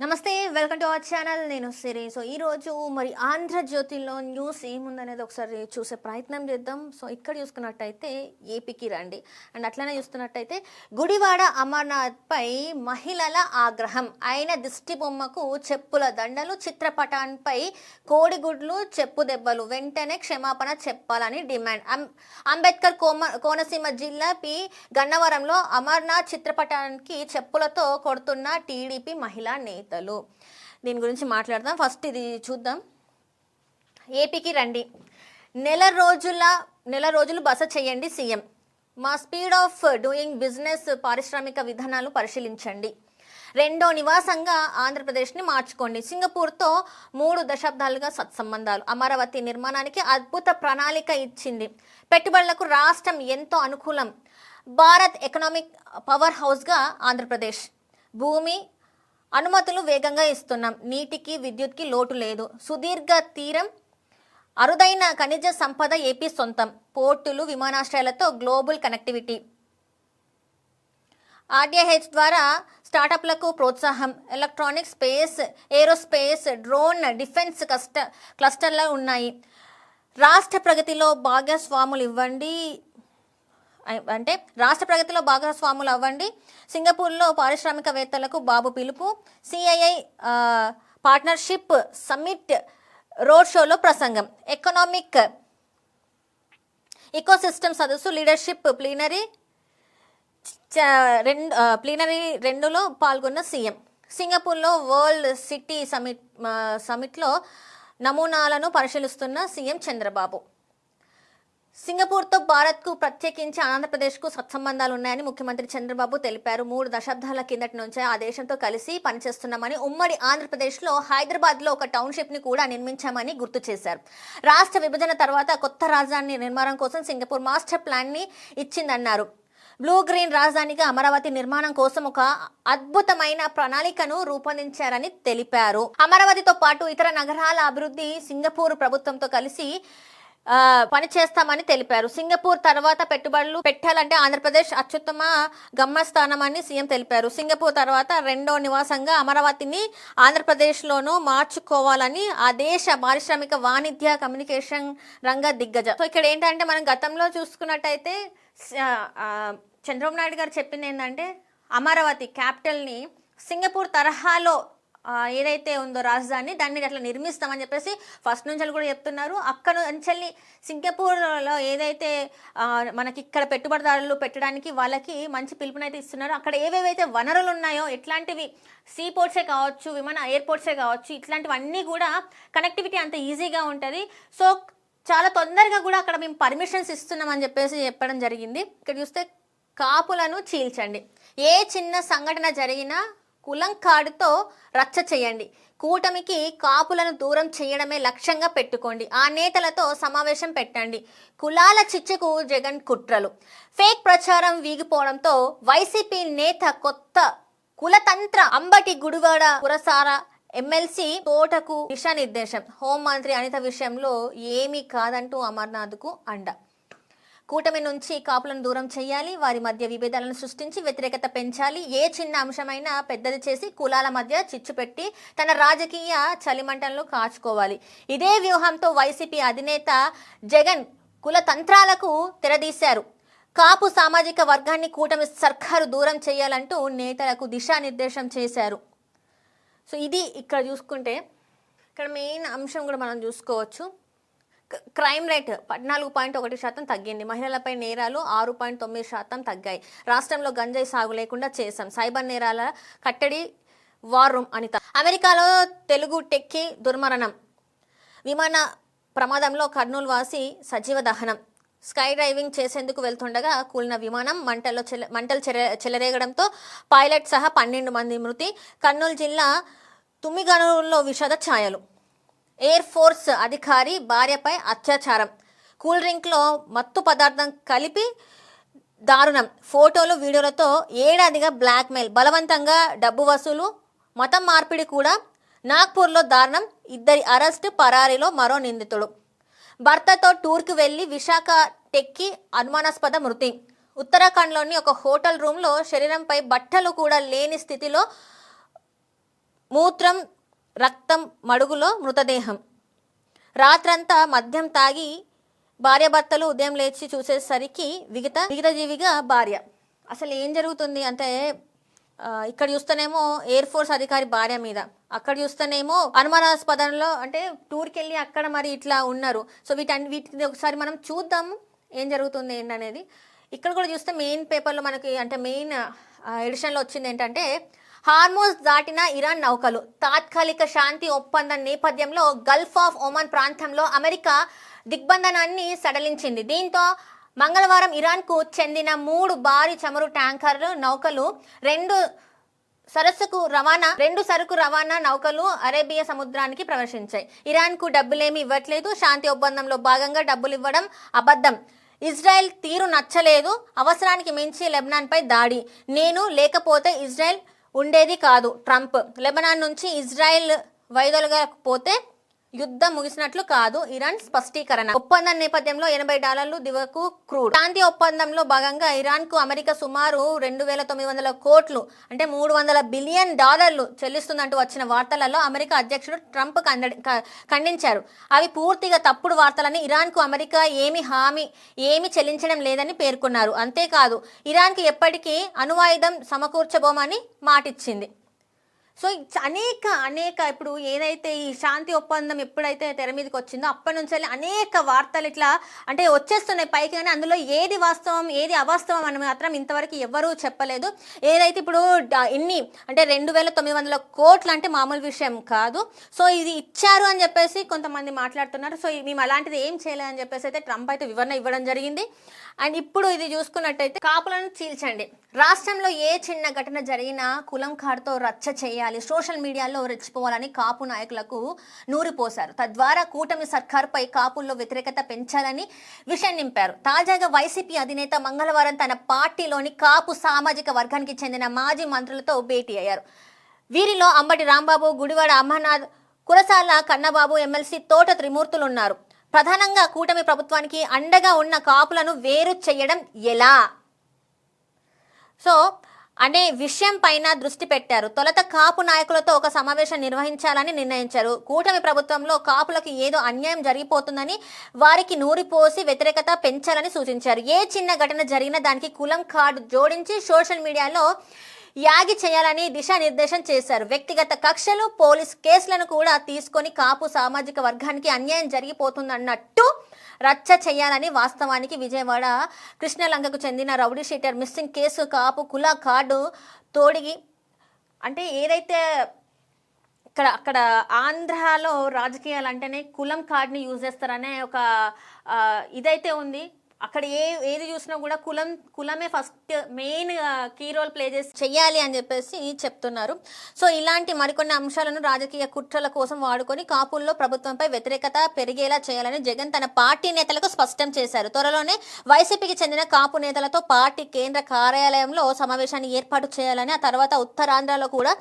నమస్తే, welcome to our channel. నేను సిరి. So ఈరోజు మరి ఆంధ్రజ్యోతిలో న్యూస్ ఏముందనేది ఒకసారి చూసే ప్రయత్నం చేద్దాం. సో ఇక్కడ చూసుకున్నట్టయితే ఏపీకి రండి. అండ్ అట్లనే చూస్తున్నట్టయితే గుడివాడ అమర్నాథ్పై మహిళల ఆగ్రహం. ఆయన దిష్టి బొమ్మకు చెప్పుల దండలు, చిత్రపటాన్పై కోడిగుడ్లు, చెప్పు దెబ్బలు, వెంటనే క్షమాపణ చెప్పాలని డిమాండ్. అంబేద్కర్ కోనసీమ జిల్లా పి గన్నవరంలో అమర్నాథ్ చిత్రపటానికి చెప్పులతో కొడుతున్న టీడీపీ మహిళా నేత. దీని గురించి మాట్లాడదాం. ఫస్ట్ ఇది చూద్దాం. ఏపీకి రండి. నెల రోజులు బస చేయండి సీఎం. మా స్పీడ్ ఆఫ్ డూయింగ్ బిజినెస్ పారిశ్రామిక విధానాలు పరిశీలించండి. రెండో నివాసంగా ఆంధ్రప్రదేశ్ని మార్చుకోండి. సింగపూర్తో 3 దశాబ్దాలుగా సత్సంబంధాలు. అమరావతి నిర్మాణానికి అద్భుత ప్రణాళిక ఇచ్చింది. పెట్టుబడులకు రాష్ట్రం ఎంతో అనుకూలం. భారత్ ఎకనామిక్ పవర్ హౌస్గా ఆంధ్రప్రదేశ్. భూమి అనుమతులు వేగంగా ఇస్తున్నాం. నీటికి విద్యుత్కి లోటు లేదు. సుదీర్ఘ తీరం, అరుదైన ఖనిజ సంపద ఏపీ సొంతం. పోర్టులు, విమానాశ్రయాలతో గ్లోబల్ కనెక్టివిటీ. ఆర్డీఐహెచ్ ద్వారా స్టార్టప్లకు ప్రోత్సాహం. Electronic, space, aerospace, drone, defence క్లస్టర్లు ఉన్నాయి. రాష్ట్ర ప్రగతిలో భాగస్వాములు అవ్వండి. సింగపూర్లో పారిశ్రామికవేత్తలకు బాబు పిలుపు. సిఐఐ పార్ట్నర్షిప్ సమ్మిట్ రోడ్ షోలో ప్రసంగం. ఎకనామిక్ ఇకోసిస్టమ్ సదస్సు లీడర్షిప్ ప్లీనరీ 2లో పాల్గొన్న సీఎం. సింగపూర్లో వరల్డ్ సిటీ సమిట్లో నమూనాలను పరిశీలిస్తున్న సీఎం చంద్రబాబు. సింగపూర్తో భారత్కు, ప్రత్యేకించి ఆంధ్రప్రదేశ్కు సత్సంబంధాలు ఉన్నాయని ముఖ్యమంత్రి చంద్రబాబు తెలిపారు. 3 దశాబ్దాల కిందటి నుంచే ఆ దేశంతో కలిసి పనిచేస్తున్నామని, ఉమ్మడి ఆంధ్రప్రదేశ్లో హైదరాబాద్లో ఒక టౌన్షిప్ని కూడా నిర్మించామని గుర్తు చేశారు. రాష్ట్ర విభజన తర్వాత కొత్త రాజధాని నిర్మాణం కోసం సింగపూర్ మాస్టర్ ప్లాన్ని ఇచ్చిందన్నారు. బ్లూ గ్రీన్ రాజధానిగా అమరావతి నిర్మాణం కోసం ఒక అద్భుతమైన ప్రణాళికను రూపొందించారని తెలిపారు. అమరావతితో పాటు ఇతర నగరాల అభివృద్ధి సింగపూర్ ప్రభుత్వంతో కలిసి పనిచేస్తామని తెలిపారు. సింగపూర్ తర్వాత పెట్టుబడులు పెట్టాలంటే ఆంధ్రప్రదేశ్ అత్యుత్తమ గమ్యస్థానమని సీఎం తెలిపారు. సింగపూర్ తర్వాత రెండో నివాసంగా అమరావతిని ఆంధ్రప్రదేశ్లోనూ మార్చుకోవాలని ఆ దేశ పారిశ్రామిక, వాణిజ్య, కమ్యూనికేషన్ రంగ దిగ్గజ. సో ఇక్కడ ఏంటంటే మనం గతంలో చూసుకున్నట్టయితే చంద్రబాబు నాయుడు గారు చెప్పింది ఏంటంటే అమరావతి క్యాపిటల్ని సింగపూర్ తరహాలో ఏదైతే ఉందో రాజధాని, దాన్ని అట్లా నిర్మిస్తామని చెప్పేసి ఫస్ట్ నుంచి కూడా చెప్తున్నారు. అక్కడ నుంచి సింగపూర్లో ఏదైతే మనకి ఇక్కడ పెట్టుబడిదారులు పెట్టడానికి వాళ్ళకి మంచి పిలుపునైతే ఇస్తున్నారు. అక్కడ ఏవేవైతే వనరులు ఉన్నాయో, ఎట్లాంటివి సీ పోర్ట్సే కావచ్చు, ఎయిర్పోర్ట్సే కావచ్చు, ఇట్లాంటివన్నీ కూడా కనెక్టివిటీ అంత ఈజీగా ఉంటుంది. సో చాలా తొందరగా కూడా అక్కడ మేము పర్మిషన్స్ ఇస్తున్నామని చెప్పేసి చెప్పడం జరిగింది. ఇక్కడ చూస్తే కాపులను చీల్చండి. ఏ చిన్న సంఘటన జరిగినా కులం కార్డుతో రచ్చ చేయండి. కూటమికి కాపులను దూరం చేయడమే లక్ష్యంగా పెట్టుకోండి. ఆ నేతలతో సమావేశం పెట్టండి. కులాల చిచ్చుకు జగన్ కుట్రలు. ఫేక్ ప్రచారం వీగిపోవడంతో వైసీపీ నేత కొత్త కులతంత్ర. అంబటి గుడివాడ పురసార ఎమ్మెల్సీ తోటకు దిశానిర్దేశం. హోంమంత్రి అనిత విషయంలో ఏమీ కాదంటూ అమర్నాథ్కు అండ. కూటమి నుంచి కాపులను దూరం చేయాలి. వారి మధ్య విభేదాలను సృష్టించి వ్యతిరేకత పెంచాలి. ఏ చిన్న అంశమైనా పెద్దది చేసి కులాల మధ్య చిచ్చు పెట్టి తన రాజకీయ చలిమంటలను కాచుకోవాలి. ఇదే వ్యూహంతో వైసీపీ అధినేత జగన్ కులతంత్రాలకు తెరదీశారు. కాపు సామాజిక వర్గాన్ని కూటమి సర్కారు దూరం చేయాలంటూ నేతలకు దిశానిర్దేశం చేశారు. సో ఇది ఇక్కడ చూసుకుంటే ఇక్కడ మెయిన్ అంశం కూడా మనం చూసుకోవచ్చు. క్రైమ్ రేట్ 14.1% తగ్గింది. మహిళలపై నేరాలు 6.9% తగ్గాయి. రాష్ట్రంలో గంజాయి సాగు లేకుండా చేశాం. సైబర్ నేరాల కట్టడి వార్ రూమ్ అనిత. అమెరికాలో తెలుగు టెక్కి దుర్మరణం. విమాన ప్రమాదంలో కర్నూలు వాసి సజీవ దహనం. స్కై డ్రైవింగ్ చేసేందుకు వెళ్తుండగా కూలిన విమానం మంటలు చెలరేగడంతో పైలట్ సహా 12 మంది మృతి. కర్నూలు జిల్లా తుమ్మిగనూరులో విషాద ఛాయలు. ఎయిర్ ఫోర్స్ అధికారి భార్యపై అత్యాచారం. కూల్ డ్రింక్లో మత్తు పదార్థం కలిపి దారుణం. ఫోటోలు, వీడియోలతో ఏడాదిగా బ్లాక్మెయిల్. బలవంతంగా డబ్బు వసూలు, మతం మార్పిడి కూడా. నాగ్పూర్లో దారుణం. 2 అరెస్టు, పరారీలో మరో నిందితుడు. భర్తతో టూర్కి వెళ్లి విశాఖ టెక్కి అనుమానాస్పద మృతి. ఉత్తరాఖండ్లోని ఒక హోటల్ రూమ్లో శరీరంపై బట్టలు కూడా లేని స్థితిలో మూత్రం రక్తం మడుగులో మృతదేహం. రాత్రంతా మద్యం తాగి భార్యాభర్తలు ఉదయం లేచి చూసేసరికి విగతజీవిగా భార్య. అసలు ఏం జరుగుతుంది అంటే ఇక్కడ చూస్తేనేమో ఎయిర్ ఫోర్స్ అధికారి భార్య మీద, అక్కడ చూస్తేనేమో అనుమానాస్పదంలో అంటే టూర్కి వెళ్ళి అక్కడ మరి ఇట్లా ఉన్నారు. సో వీటిని ఒకసారి మనం చూద్దాం ఏం జరుగుతుంది ఏంటనేది. ఇక్కడ కూడా చూస్తే మెయిన్ పేపర్లో మనకి అంటే మెయిన్ ఎడిషన్లో వచ్చింది ఏంటంటే, హార్మోజ్ దాటిన ఇరాన్ నౌకలు, తాత్కాలిక శాంతి ఒప్పందం నేపథ్యంలో గల్ఫ్ ఆఫ్ ఒమాన్ ప్రాంతంలో అమెరికా దిగ్బంధనాన్ని సడలించింది. దీంతో మంగళవారం ఇరాన్కు చెందిన 3 భారీ చమురు ట్యాంకర్లు నౌకలు, 2 సరుకు రవాణా నౌకలు అరేబియా సముద్రానికి ప్రవేశించాయి. ఇరాన్కు డబ్బులేమి ఇవ్వట్లేదు, శాంతి ఒప్పందంలో భాగంగా డబ్బులు ఇవ్వడం అబద్ధం, ఇజ్రాయెల్ తీరు నచ్చలేదు, అవసరానికి మించి లెబనాన్పై దాడి, నేను లేకపోతే ఇజ్రాయెల్ ఉండేది కాదు ట్రంప్, లెబనాన్ నుంచి ఇజ్రాయెల్ వైదొలగకపోతే యుద్ధం ముగిసినట్లు కాదు ఇరాన్ స్పష్టీకరణ. ఒప్పందం నేపథ్యంలో $80 దివకు క్రూడ్. శాంతి ఒప్పందంలో భాగంగా ఇరాన్ కు అమెరికా సుమారు 2,900 కోట్లు అంటే $300 బిలియన్ చెల్లిస్తుందంటూ వచ్చిన వార్తలలో అమెరికా అధ్యక్షుడు ట్రంప్ ఖండించారు. అవి పూర్తిగా తప్పుడు వార్తలని, ఇరాన్ కు అమెరికా ఏమి చెల్లించడం లేదని పేర్కొన్నారు. అంతేకాదు ఇరాన్ కి ఎప్పటికీ అణ్వాయుధం సమకూర్చబోమని మాటిచ్చింది. సో అనేక ఇప్పుడు ఏదైతే ఈ శాంతి ఒప్పందం ఎప్పుడైతే తెర మీదకి వచ్చిందో అప్పటి నుంచి అనేక వార్తలు ఇట్లా అంటే వచ్చేస్తున్నాయి పైకి, కానీ అందులో ఏది వాస్తవం ఏది అవాస్తవం అని మాత్రం ఇంతవరకు ఎవరూ చెప్పలేదు. ఏదైతే ఇప్పుడు ఇన్ని అంటే 2,900 కోట్లు అంటే మామూలు విషయం కాదు. సో ఇది ఇచ్చారు అని చెప్పేసి కొంతమంది మాట్లాడుతున్నారు. సో మేము అలాంటిది ఏం చేయలేదని చెప్పేసి అయితే ట్రంప్ అయితే వివరణ ఇవ్వడం జరిగింది. అండ్ ఇప్పుడు ఇది చూసుకున్నట్టయితే కాపులను చీల్చండి, రాష్ట్రంలో ఏ చిన్న ఘటన జరిగినా కులం కార్డుతో రచ్చ చేయాలి, సోషల్ మీడియాలో రెచ్చిపోవాలని కాపు నాయకులకు నూరిపోశారు. తద్వారా కూటమి సర్కార్పై కాపుల్లో వ్యతిరేకత పెంచాలని విషయం నింపారు. తాజాగా వైసీపీ అధినేత మంగళవారం తన పార్టీలోని కాపు సామాజిక వర్గానికి చెందిన మాజీ మంత్రులతో భేటీ అయ్యారు. వీరిలో అంబటి రాంబాబు, గుడివాడ అమర్నాథ్, కురసాల కన్నబాబు, ఎమ్మెల్సీ తోట త్రిమూర్తులు ఉన్నారు. ప్రధానంగా కూటమి ప్రభుత్వానికి అండగా ఉన్న కాపులను వేరు చేయడం ఎలా అనే విషయం పైన దృష్టి పెట్టారు. తొలుత కాపు నాయకులతో ఒక సమావేశం నిర్వహించాలని నిర్ణయించారు. కూటమి ప్రభుత్వంలో కాపులకు ఏదో అన్యాయం జరిగిపోతుందని వారికి నూరిపోసి వ్యతిరేకత పెంచాలని సూచించారు. ఏ చిన్న ఘటన జరిగినా దానికి కులం కార్డు జోడించి సోషల్ మీడియాలో యాగి చేయాలని దిశానిర్దేశం చేశారు. వ్యక్తిగత కక్షలు, పోలీస్ కేసులను కూడా తీసుకొని కాపు సామాజిక వర్గానికి అన్యాయం జరిగిపోతుందన్నట్టు రచ్చ చేయాలని. వాస్తవానికి విజయవాడ కృష్ణలంకకు చెందిన రౌడీ షీటర్ మిస్సింగ్ కేసు కాపు కుల కార్డు తోడిగి అంటే ఏదైతే అక్కడ ఆంధ్రాలో రాజకీయాలు అంటేనే కులం కార్డుని యూజ్ చేస్తారనే ఒక ఇదైతే ఉంది. అక్కడ ఏది చూసినా కూడా కులమే first main key role play చేసి చెయ్యాలి అని చెప్పేసి చెప్తున్నారు. సో ఇలాంటి మరికొన్ని అంశాలను రాజకీయ కుట్రల కోసం వాడుకొని కాపుల్లో ప్రభుత్వంపై వ్యతిరేకత పెరిగేలా చేయాలని జగన్ తన పార్టీ నేతలకు స్పష్టం చేశారు. త్వరలోనే వైసీపీకి చెందిన కాపు నేతలతో పార్టీ కేంద్ర కార్యాలయంలో సమావేశాన్ని ఏర్పాటు చేయాలని, ఆ తర్వాత ఉత్తరాంధ్రలో కూడా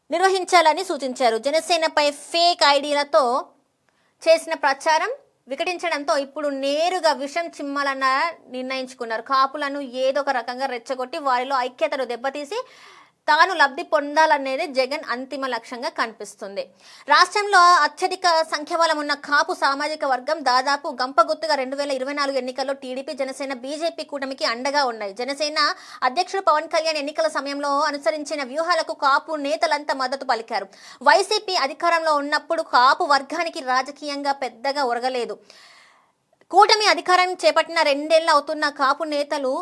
నిర్వహించాలని సూచించారు. జనసేనపై ఫేక్ ఐడీలతో చేసిన ప్రచారం వికటించడంతో ఇప్పుడు నేరుగా విషం చిమ్మాలన్న నిర్ణయించుకున్నారు. కాపులను ఏదో ఒక రకంగా రెచ్చగొట్టి వారిలో ఐక్యతను దెబ్బతీసి తాను లబ్ధి పొందాలనేది జగన్ అంతిమ లక్ష్యంగా కనిపిస్తుంది. రాష్ట్రంలో అత్యధిక సంఖ్యాబలం ఉన్న కాపు సామాజిక వర్గం దాదాపు గంపగుత్తుగా 2024 ఎన్నికల్లో టీడీపీ, జనసేన, బీజేపీ కూటమికి అండగా ఉన్నాయి. జనసేన అధ్యక్షుడు పవన్ కళ్యాణ్ ఎన్నికల సమయంలో అనుసరించిన వ్యూహాలకు కాపు నేతలంతా మద్దతు పలికారు. వైసీపీ అధికారంలో ఉన్నప్పుడు కాపు వర్గానికి రాజకీయంగా పెద్దగా ఒరగలేదు. కూటమి అధికారం చేపట్టిన 2 ఏళ్లు అవుతున్న కాపు నేతలు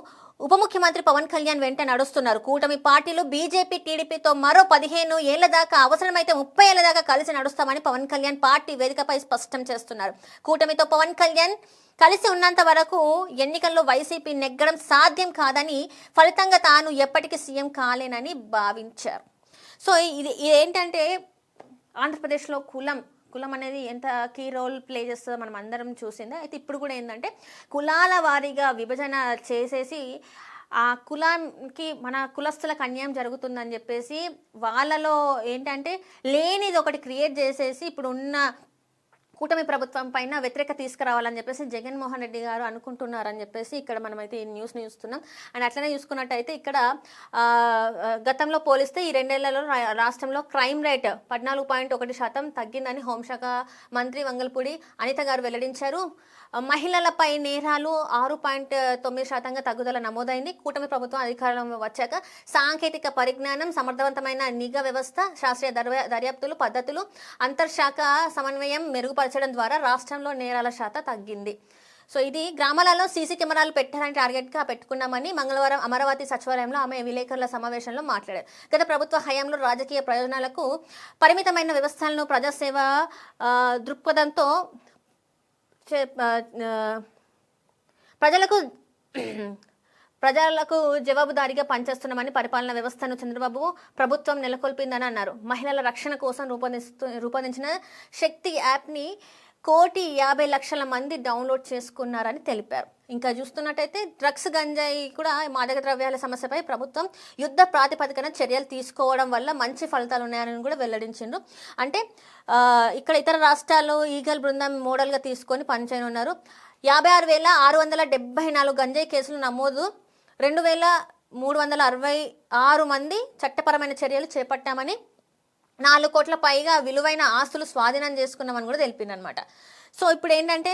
ఉప ముఖ్యమంత్రి పవన్ కళ్యాణ్ వెంట నడుస్తున్నారు. కూటమి పార్టీలు బీజేపీ, టీడీపీతో మరో 15 ఏళ్ల దాకా, అవసరమైతే 30 ఏళ్ల దాకా కలిసి నడుస్తామని పవన్ కళ్యాణ్ పార్టీ వేదికపై స్పష్టం చేస్తున్నారు. కూటమితో పవన్ కళ్యాణ్ కలిసి ఉన్నంత వరకు ఎన్నికల్లో వైసీపీ నెగ్గడం సాధ్యం కాదని, ఫలితంగా తాను ఎప్పటికీ సీఎం కాలేనని భావించారు. సో ఇది ఏంటంటే ఆంధ్రప్రదేశ్లో కులం అనేది ఎంత కీ రోల్ ప్లే చేస్తుందో మనం అందరం చూసిందే. అయితే ఇప్పుడు కూడా ఏంటంటే కులాల వారీగా విభజన చేసేసి ఆ కులానికి మన కులస్తులకు అన్యాయం జరుగుతుందని చెప్పేసి వాళ్ళలో ఏంటంటే లేనిది ఒకటి క్రియేట్ చేసేసి ఇప్పుడు ఉన్న కూటమి ప్రభుత్వం పైన వ్యతిరేక తీసుకురావాలని చెప్పేసి జగన్మోహన్ రెడ్డి గారు అనుకుంటున్నారని చెప్పేసి ఇక్కడ మనమైతే ఈ న్యూస్ని చూస్తున్నాం. అండ్ అట్లనే చూసుకున్నట్టయితే ఇక్కడ గతంలో పోలిస్తే ఈ 2 ఏళ్లలో రాష్ట్రంలో క్రైమ్ రేట్ 14.1% తగ్గిందని హోంశాఖ మంత్రి వంగల్పూడి అనిత గారు వెల్లడించారు. మహిళలపై నేరాలు 6.9% తగ్గుదల నమోదైంది. కూటమి ప్రభుత్వం అధికారంలో వచ్చాక సాంకేతిక పరిజ్ఞానం, సమర్థవంతమైన నిఘా వ్యవస్థ, శాస్త్రీయ దర్యాప్తులు పద్ధతులు, అంతర్శాఖ సమన్వయం మెరుగుపరచడం ద్వారా రాష్ట్రంలో నేరాల శాతం తగ్గింది. సో ఇది గ్రామాలలో సీసీ కెమెరాలు పెట్టాలని టార్గెట్గా పెట్టుకున్నామని మంగళవారం అమరావతి సచివాలయంలో ఆమె విలేకరుల సమావేశంలో మాట్లాడారు. గత ప్రభుత్వ హయాంలో రాజకీయ ప్రయోజనాలకు పరిమితమైన వ్యవస్థలను ప్రజాసేవ దృక్పథంతో ప్రజలకు జవాబుదారీగా పనిచేస్తున్నామని పరిపాలనా వ్యవస్థను చంద్రబాబు ప్రభుత్వం నెలకొల్పిందని అన్నారు. మహిళల రక్షణ కోసం రూపొందించిన శక్తి యాప్ని 1,50,00,000 మంది డౌన్లోడ్ చేసుకున్నారని తెలిపారు. ఇంకా చూస్తున్నట్టయితే డ్రగ్స్, గంజాయి కూడా మాదక ద్రవ్యాల సమస్యపై ప్రభుత్వం యుద్ధ ప్రాతిపదికన చర్యలు తీసుకోవడం వల్ల మంచి ఫలితాలు ఉన్నాయని కూడా వెల్లడించిండ్రు. అంటే ఇక్కడ ఇతర రాష్ట్రాలు ఈగల్ బృందం మోడల్గా తీసుకొని పనిచేయనున్నారు. 56,674 గంజాయి కేసులు నమోదు, 2,366 మంది చట్టపరమైన చర్యలు చేపట్టామని, 4 కోట్ల పైగా విలువైన ఆస్తులు స్వాధీనం చేసుకున్నామని కూడా తెలిపిందనమాట. సో ఇప్పుడు ఏంటంటే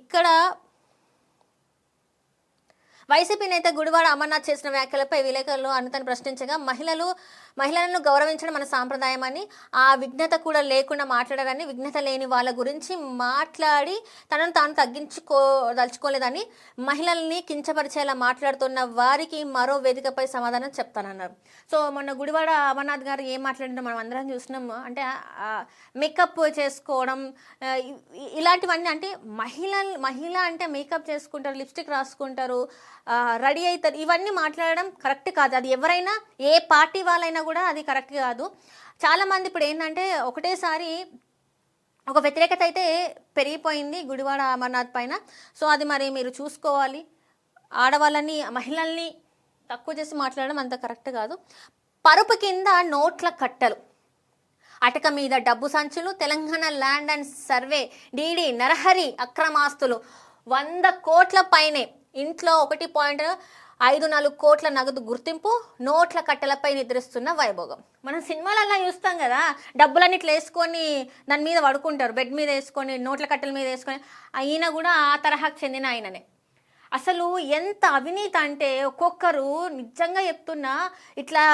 ఇక్కడ వైసీపీ నేత గుడివాడ అమర్నాథ్ చేసిన వ్యాఖ్యలపై విలేకరులు అనితను ప్రశ్నించగా మహిళలను గౌరవించడం మన సాంప్రదాయం అని, ఆ విఘ్నత కూడా లేకుండా మాట్లాడారని, విఘ్నత లేని వాళ్ళ గురించి మాట్లాడి తనను తాను తగ్గించుకోదలుచుకోలేదని, మహిళల్ని కించపరిచేలా మాట్లాడుతున్న వారికి మరో వేదికపై సమాధానం చెప్తానన్నారు. సో మొన్న గుడివాడ అమర్నాథ్ గారు ఏం మాట్లాడినా మనం అందరం చూసినాము. అంటే మేకప్ చేసుకోవడం ఇలాంటివన్నీ, అంటే మహిళ అంటే మేకప్ చేసుకుంటారు, లిప్స్టిక్ రాసుకుంటారు, రెడీ అవుతారు, ఇవన్నీ మాట్లాడడం కరెక్ట్ కాదు. అది ఎవరైనా ఏ పార్టీ వాళ్ళైనా కూడా అది కరెక్ట్ కాదు. చాలామంది ఇప్పుడు ఏంటంటే ఒకటేసారి ఒక వ్యతిరేకత అయితే పెరిగిపోయింది గుడివాడ అమర్నాథ్ పైన. సో అది మరి మీరు చూసుకోవాలి. ఆడవాళ్ళని, మహిళల్ని తక్కువ చేసి మాట్లాడడం అంత కరెక్ట్ కాదు. పరుపు కింద నోట్ల కట్టలు, అటక మీద డబ్బు సంచులు, Telangana land and survey DD Narahari అక్రమాస్తులు 100 కోట్ల పైనే, ఇంట్లో 1.54 కోట్ల నగదు గుర్తింపు, నోట్ల కట్టెలపై నిద్రిస్తున్న వైభోగం. మనం సినిమాలల్లా చూస్తాం కదా, డబ్బులన్నీ ఇట్లా వేసుకొని దాని మీద పడుకుంటారు, బెడ్ మీద వేసుకొని, నోట్ల కట్టెల మీద వేసుకొని. ఆయన కూడా ఆ తరహాకు చెందిన ఆయననే. అసలు ఎంత అవినీతి అంటే ఒక్కొక్కరు నిజంగా చెప్తున్నా, ఇట్లా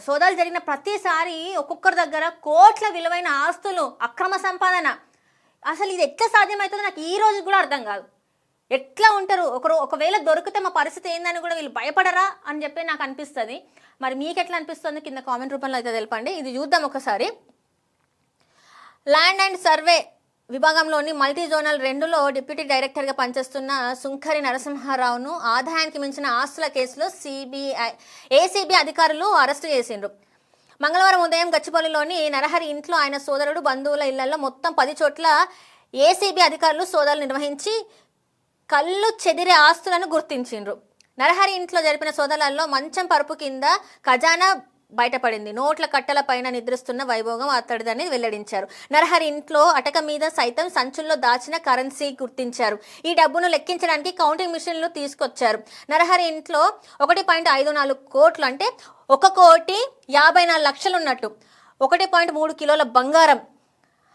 సోదాలు జరిగిన ప్రతిసారి ఒక్కొక్కరి దగ్గర కోట్ల విలువైన ఆస్తులు, అక్రమ సంపాదన. అసలు ఇది ఎట్లా సాధ్యమవుతుందో నాకు ఈ రోజు కూడా అర్థం కాదు. ఎట్లా ఉంటారు ఒకవేళ దొరికితే మా పరిస్థితి ఏందని కూడా వీళ్ళు భయపడరా అని చెప్పి నాకు అనిపిస్తుంది. మరి మీకు ఎట్లా అనిపిస్తుంది కింద కామెంట్ రూపంలో అయితే తెలపండి. ఇది చూద్దాం ఒకసారి. ల్యాండ్ అండ్ సర్వే విభాగంలోని మల్టీ జోనల్ 2లో డిప్యూటీ డైరెక్టర్గా పనిచేస్తున్న సుంకరి నరసింహారావును ఆదాయానికి మించిన ఆస్తుల కేసులో ఏసీబీ అధికారులు అరెస్టు చేసిండ్రు. మంగళవారం ఉదయం గచ్చిబౌలిలోని నరహరి ఇంట్లో, ఆయన సోదరుడు, బంధువుల ఇళ్లలో మొత్తం 10 చోట్ల ఏసీబీ అధికారులు సోదాలు నిర్వహించి కళ్ళు చెదిరే ఆస్తులను గుర్తించిండ్రు. నరహరి ఇంట్లో జరిపిన సోదాలలో మంచం పరుపు కింద ఖజానా బయటపడింది. నోట్ల కట్టల పైన నిద్రిస్తున్న వైభోగం అతడిదని వెల్లడించారు. నరహరి ఇంట్లో అటక మీద సైతం సంచుల్లో దాచిన కరెన్సీ గుర్తించారు. ఈ డబ్బును లెక్కించడానికి కౌంటింగ్ మిషన్లు తీసుకొచ్చారు. నరహరి ఇంట్లో 1.54 కోట్లు, అంటే 1,54,00,000 ఉన్నట్టు, 1.3 కిలోల బంగారం,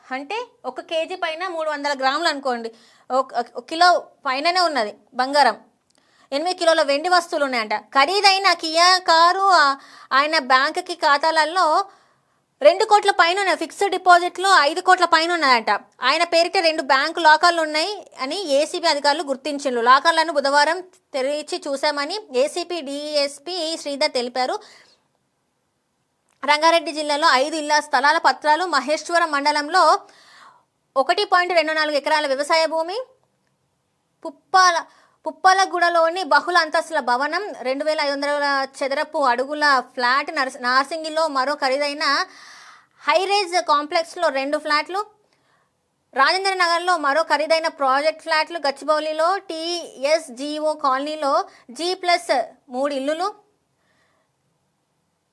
అంటే 1 కేజీ పైన 300 గ్రాములు అనుకోండి, 1 కిలో పైననే ఉన్నది బంగారం. 8 కిలోల వెండి వస్తువులు ఉన్నాయంట. ఖరీదైన కియా కారు ఆయన బ్యాంకుకి ఖాతాలలో 2 కోట్ల పైన ఉన్నాయి. ఫిక్స్డ్ డిపాజిట్లు 5 కోట్ల పైన ఉన్నదంట. ఆయన పేరిట 2 బ్యాంకు లాకర్లు ఉన్నాయి అని ఏసీబీ అధికారులు గుర్తించారు. లాకర్లను బుధవారం తెరిచి చూశామని ఏసీపీ డీఎస్పీ శ్రీధర్ తెలిపారు. రంగారెడ్డి జిల్లాలో 5 ఇళ్ల స్థలాల పత్రాలు, మహేశ్వరం మండలంలో 1.24 ఎకరాల వ్యవసాయ భూమి, పుప్పలగూడలోని బహుళ అంతస్తుల భవనం, 2,500 చదరపు అడుగుల ఫ్లాట్, నార్సింగిలో మరో ఖరీదైన హైరేజ్ కాంప్లెక్స్లో 2 ఫ్లాట్లు, రాజేంద్ర నగర్లో మరో ఖరీదైన ప్రాజెక్ట్ ఫ్లాట్లు, గచ్చిబౌలిలో టీఎస్జీఓ కాలనీలో G+3 ఇల్లులు,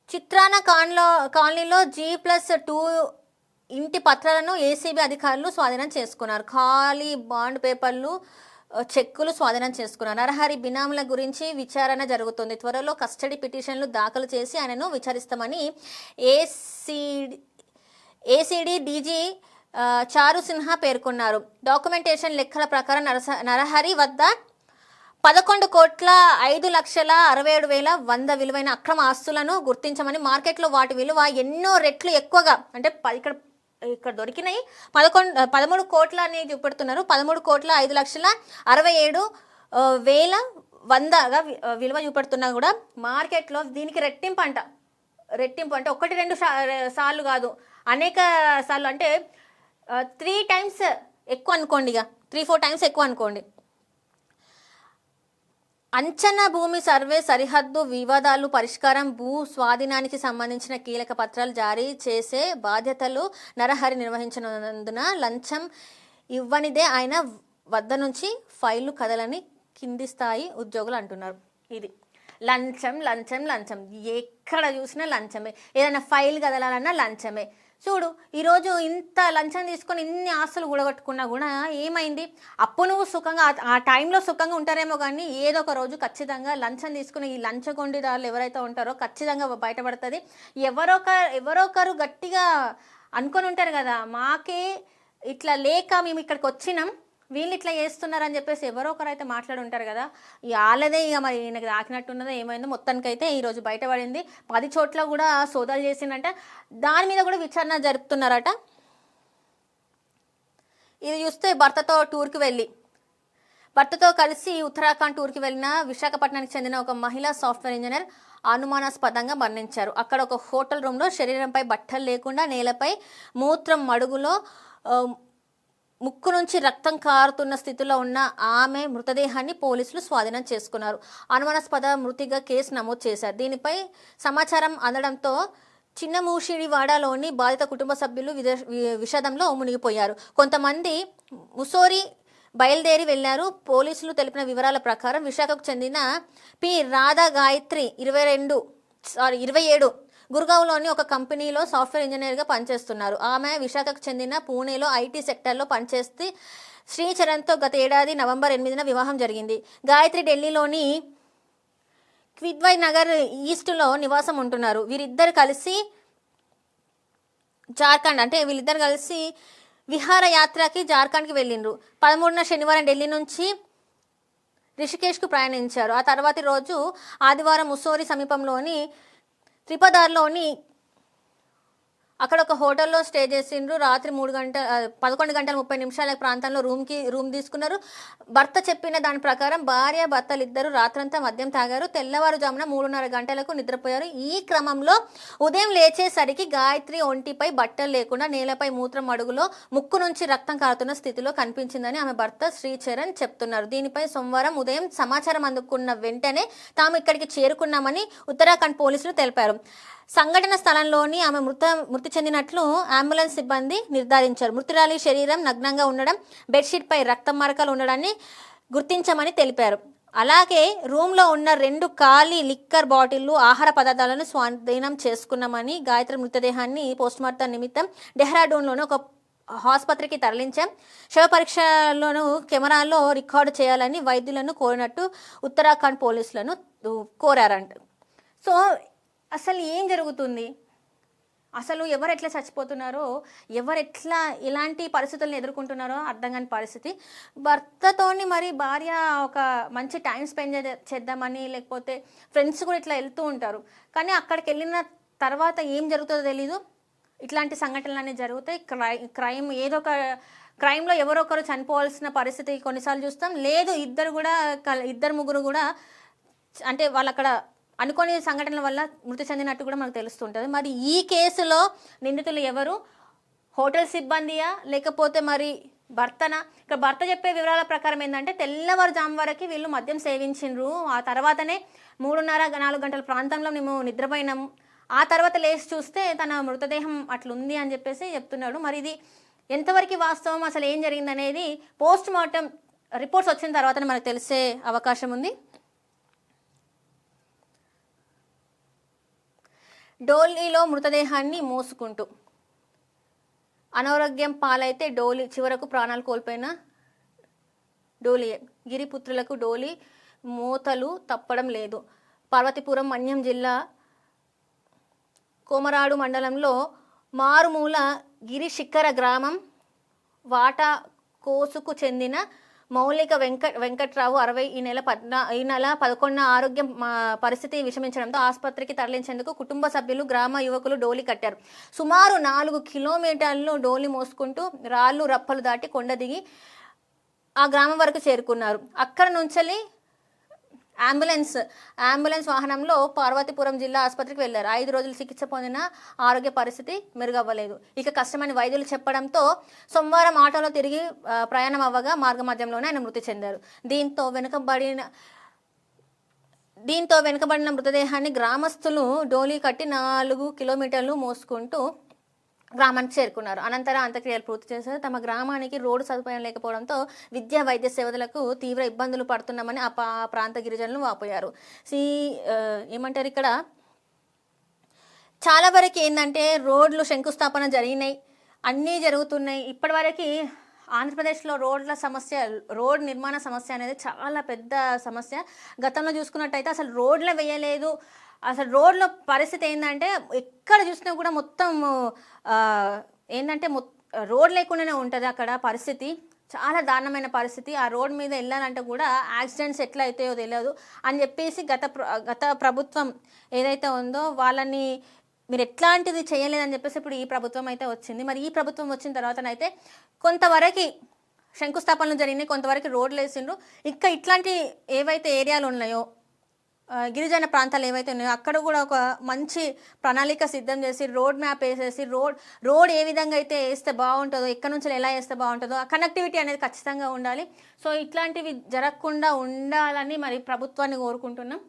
చిత్రాన కాలనీలో G+2 ఇంటి పత్రాలను ఏసీబీ అధికారులు స్వాధీనం చేసుకున్నారు. ఖాళీ బాండ్ పేపర్లు, చెక్కులు స్వాధీనం చేసుకున్నారు. నరహరి బినాముల గురించి విచారణ జరుగుతుంది. త్వరలో కస్టడీ పిటిషన్లు దాఖలు చేసి ఆయనను విచారిస్తామని ఏసీడీ డీజీ చారు సిన్హా పేర్కొన్నారు. డాక్యుమెంటేషన్ లెక్కల ప్రకారం నరహరి వద్ద 11,05,67,100 విలువైన అక్రమ ఆస్తులను గుర్తించమని, మార్కెట్లో వాటి విలువ ఎన్నో రెట్లు ఎక్కువగా, అంటే ఇక్కడ దొరికినాయి 13 కోట్ల అని చూపెడుతున్నారు. 13,05,67,100గా విలువ చూపెడుతున్నా కూడా మార్కెట్లో దీనికి రెట్టింపు అంటే 1-2 సార్లు కాదు, అనేక సార్లు, అంటే 3 టైమ్స్ ఎక్కువ అనుకోండి, ఇక 3-4 టైమ్స్ ఎక్కువ అనుకోండి. అంచనా భూమి సర్వే, సరిహద్దు వివాదాలు పరిష్కారం, భూ స్వాధీనానికి సంబంధించిన కీలక పత్రాలు జారీ చేసే బాధ్యతలు నరహరి నిర్వహించినందున లంచం ఇవ్వనిదే ఆయన వద్ద నుంచి ఫైళ్లు కదలని కింది స్థాయి ఉద్యోగులు అంటున్నారు. ఇది లంచం లంచం లంచం, ఎక్కడ చూసినా లంచమే, ఏదైనా ఫైల్ కదలాలన్నా లంచమే. చూడు, ఈరోజు ఇంత లంచం తీసుకొని ఇన్ని ఆస్తులు కూడగట్టుకున్నా కూడా ఏమైంది? అప్పు నువ్వు సుఖంగా ఆ టైంలో సుఖంగా ఉంటారేమో, కానీ ఏదో ఒక రోజు ఖచ్చితంగా లంచం తీసుకుని ఈ లంచగొండిదారులు ఎవరైతే ఉంటారో ఖచ్చితంగా బయటపడుతుంది. ఎవరొకరు గట్టిగా అనుకొని ఉంటారు కదా, మాకే ఇట్లా లేక మేము ఇక్కడికి వచ్చినాం, వీళ్ళు ఇట్లా చేస్తున్నారని చెప్పేసి ఎవరో ఒకరు అయితే మాట్లాడి ఉంటారు కదా. వాళ్ళదే ఇక మరి ఈయనకి దాకినట్టున్నదో ఏమైందో, మొత్తానికైతే ఈరోజు బయటపడింది. 10 చోట్ల కూడా సోదాలు చేసిందంట, దాని మీద కూడా విచారణ జరుపుతున్నారట. ఇది చూస్తే భర్తతో కలిసి ఉత్తరాఖండ్ టూర్కి వెళ్ళిన విశాఖపట్నానికి చెందిన ఒక మహిళా సాఫ్ట్వేర్ ఇంజనీర్ అనుమానాస్పదంగా మరణించారు. అక్కడ ఒక హోటల్ రూమ్లో శరీరంపై బట్టలు లేకుండా నేలపై మూత్రం మడుగులో ముక్కు నుంచి రక్తం కారుతున్న స్థితిలో ఉన్న ఆమె మృతదేహాన్ని పోలీసులు స్వాధీనం చేసుకున్నారు. అనుమానాస్పద మృతిగా కేసు నమోదు చేశారు. దీనిపై సమాచారం అందడంతో చిన్నమూషిడివాడలోని బాధిత కుటుంబ సభ్యులు విషాదంలో మునిగిపోయారు. కొంతమంది ముసోరి బయలుదేరి వెళ్లారు. పోలీసులు తెలిపిన వివరాల ప్రకారం విశాఖకు చెందిన పి రాధా గాయత్రి 27 గుర్గావ్లోని ఒక కంపెనీలో సాఫ్ట్వేర్ ఇంజనీర్గా పనిచేస్తున్నారు. ఆమె విశాఖకు చెందిన పూణేలో ఐటీ సెక్టర్లో పనిచేస్తే శ్రీచరణ్తో గత ఏడాది నవంబర్ 8న వివాహం జరిగింది. గాయత్రి ఢిల్లీలోని క్విద్వై నగర్ ఈస్ట్లో నివాసం ఉంటున్నారు. వీళ్ళిద్దరు కలిసి విహారయాత్రకి జార్ఖండ్కి వెళ్ళిండ్రు. 13న శనివారం ఢిల్లీ నుంచి రిషికేష్కు ప్రయాణించారు. ఆ తర్వాతి రోజు ఆదివారం ముస్సోరి సమీపంలోని త్రిపదార్లోని అక్కడ ఒక హోటల్లో స్టే చేసిండ్రు. రాత్రి 11:30 ప్రాంతంలో రూమ్ తీసుకున్నారు. భర్త చెప్పిన దాని ప్రకారం భార్య భర్తలు ఇద్దరు రాత్రంతా మద్యం తాగారు. తెల్లవారుజామున 3:30 గంటలకు నిద్రపోయారు. ఈ క్రమంలో ఉదయం లేచేసరికి గాయత్రి ఒంటిపై బట్టలు లేకుండా నేలపై మూత్రం అడుగులో ముక్కు నుంచి రక్తం కారుతున్న స్థితిలో కనిపించిందని ఆమె భర్త శ్రీచరణ్ చెప్తున్నారు. దీనిపై సోమవారం ఉదయం సమాచారం అందుకున్న వెంటనే తాము ఇక్కడికి చేరుకున్నామని ఉత్తరాఖండ్ పోలీసులు తెలిపారు. సంఘటన స్థలంలోని ఆమె మృతి చెందినట్లు అంబులెన్స్ సిబ్బంది నిర్ధారించారు. మృతురాలి శరీరం నగ్నంగా ఉండడం, బెడ్షీట్పై రక్తం మరకలు ఉండడాన్ని గుర్తించమని తెలిపారు. అలాగే రూమ్లో ఉన్న 2 ఖాళీ లిక్కర్ బాటిళ్లు, ఆహార పదార్థాలను స్వాధీనం చేసుకున్నామని, గాయత్రి మృతదేహాన్ని పోస్టుమార్టం నిమిత్తం డెహ్రాడూన్లోని ఒక ఆసుపత్రికి తరలించాం. శవ పరీక్షలను కెమెరాల్లో రికార్డు చేయాలని వైద్యులను కోరినట్టు ఉత్తరాఖండ్ పోలీసులను కోరారంట. సో అసలు ఏం జరుగుతుంది, అసలు ఎవరు ఎట్లా చచ్చిపోతున్నారో, ఎవరు ఎట్లా ఇలాంటి పరిస్థితులను ఎదుర్కొంటున్నారో అర్థం కాని పరిస్థితి. భర్తతోని మరి భార్య ఒక మంచి టైం స్పెండ్ చేద్దామని, లేకపోతే ఫ్రెండ్స్ కూడా ఇట్లా వెళ్తూ ఉంటారు, కానీ అక్కడికి వెళ్ళిన తర్వాత ఏం జరుగుతుందో తెలీదు. ఇట్లాంటి సంఘటనలు అనేవి జరుగుతాయి. క్రైమ్ ఏదో ఒక క్రైమ్లో ఎవరో ఒకరు చనిపోవాల్సిన పరిస్థితి కొన్నిసార్లు చూస్తాం. లేదు ఇద్దరు ముగ్గురు కూడా అంటే వాళ్ళు అక్కడ అనుకోని సంఘటనల వల్ల మృతి చెందినట్టు కూడా మనకు తెలుస్తుంటుంది. మరి ఈ కేసులో నిందితులు ఎవరు? హోటల్ సిబ్బందియా, లేకపోతే మరి భర్తనా? ఇక్కడ భర్త చెప్పే వివరాల ప్రకారం ఏంటంటే తెల్లవారుజాము వరకు వీళ్ళు మద్యం సేవించిండ్రు, ఆ తర్వాతనే 3:30-4 గంటల ప్రాంతంలో మేము నిద్రపోయినాం, ఆ తర్వాత లేచి చూస్తే తన మృతదేహం అట్లుంది అని చెప్పేసి చెప్తున్నాడు. మరి ఇది ఎంతవరకు వాస్తవం, అసలు ఏం జరిగిందనేది పోస్ట్ మార్టం రిపోర్ట్స్ వచ్చిన తర్వాతనే మనకు తెలిసే అవకాశం ఉంది. డోలీలో మృతదేహాన్ని మోసుకుంటూ అనారోగ్యం పాలైతే డోలి చివరకు ప్రాణాలు కోల్పోయిన డోలియే. గిరిపుత్రులకు డోలి మూతలు తప్పడం లేదు. పార్వతీపురం మన్యం జిల్లా కోమరాడు మండలంలో మారుమూల గిరిశిఖర గ్రామం వాటా కోసుకు చెందిన మౌలిక వెంకట్రావు 60 ఈ నెల 11 ఆరోగ్యం పరిస్థితి విషమించడంతో ఆసుపత్రికి తరలించేందుకు కుటుంబ సభ్యులు గ్రామ యువకులు డోలి కట్టారు. సుమారు 4 కిలోమీటర్లు డోలి మోసుకుంటూ రాళ్ళు రప్పలు దాటి కొండ దిగి ఆ గ్రామం వరకు చేరుకున్నారు. అక్కడ నుంచి అంబులెన్స్ వాహనంలో పార్వతీపురం జిల్లా ఆసుపత్రికి వెళ్లారు. 5 రోజులు చికిత్స పొందిన ఆరోగ్య పరిస్థితి మెరుగవ్వలేదు. ఇక కష్టమని వైద్యులు చెప్పడంతో సోమవారం ఆటోలో తిరిగి ప్రయాణం అవ్వగా మార్గ మధ్యంలోనే ఆయన మృతి చెందారు. దీంతో వెనుకబడిన మృతదేహాన్ని గ్రామస్తులు డోలీ కట్టి 4 కిలోమీటర్లు మోసుకుంటూ గ్రామానికి చేరుకున్నారు. అనంతరం అంత్యక్రియలు పూర్తి చేశారు. తమ గ్రామానికి రోడ్డు సదుపాయం లేకపోవడంతో విద్యా వైద్య సేవలకు తీవ్ర ఇబ్బందులు పడుతున్నామని ఆ ప్రాంత గిరిజనులు వాపోయారు. ఏమంటారు ఇక్కడ చాలా వరకు ఏంటంటే రోడ్లు శంకుస్థాపన జరిగినాయి, అన్నీ జరుగుతున్నాయి. ఇప్పటివరకు ఆంధ్రప్రదేశ్లో రోడ్ నిర్మాణ సమస్య అనేది చాలా పెద్ద సమస్య. గతంలో చూసుకున్నట్టయితే అసలు రోడ్లే వేయలేదు. అసలు రోడ్ల పరిస్థితి ఏంటంటే ఎక్కడ చూసినా కూడా మొత్తం ఏంటంటే రోడ్ లేకుండానే ఉంటుంది అక్కడ పరిస్థితి. చాలా దారుణమైన పరిస్థితి. ఆ రోడ్ మీద వెళ్ళాలంటే కూడా యాక్సిడెంట్స్ ఎట్లా అవుతాయో తెలియదు అని చెప్పేసి గత ప్రభుత్వం ఏదైతే ఉందో వాళ్ళని మీరు ఎట్లాంటిది చేయలేదని చెప్పేసి ఇప్పుడు ఈ ప్రభుత్వం అయితే వచ్చింది. మరి ఈ ప్రభుత్వం వచ్చిన తర్వాతనైతే కొంతవరకు శంకుస్థాపనలు జరిగినాయి, కొంతవరకు రోడ్లు వేసిండ్రు. ఇంకా ఇట్లాంటి ఏవైతే ఏరియాలు ఉన్నాయో గిరిజన ప్రాంతాలు ఏవైతే ఉన్నాయో అక్కడ కూడా ఒక మంచి ప్రణాళిక సిద్ధం చేసి రోడ్ మ్యాప్ వేసేసి రోడ్ ఏ విధంగా అయితే వేస్తే బాగుంటుందో, ఎక్కడి నుంచి ఎలా వేస్తే బాగుంటుందో, ఆ కనెక్టివిటీ అనేది ఖచ్చితంగా ఉండాలి. సో ఇట్లాంటివి జరగకుండా ఉండాలని మరి ప్రభుత్వాన్ని కోరుకుంటున్నాం.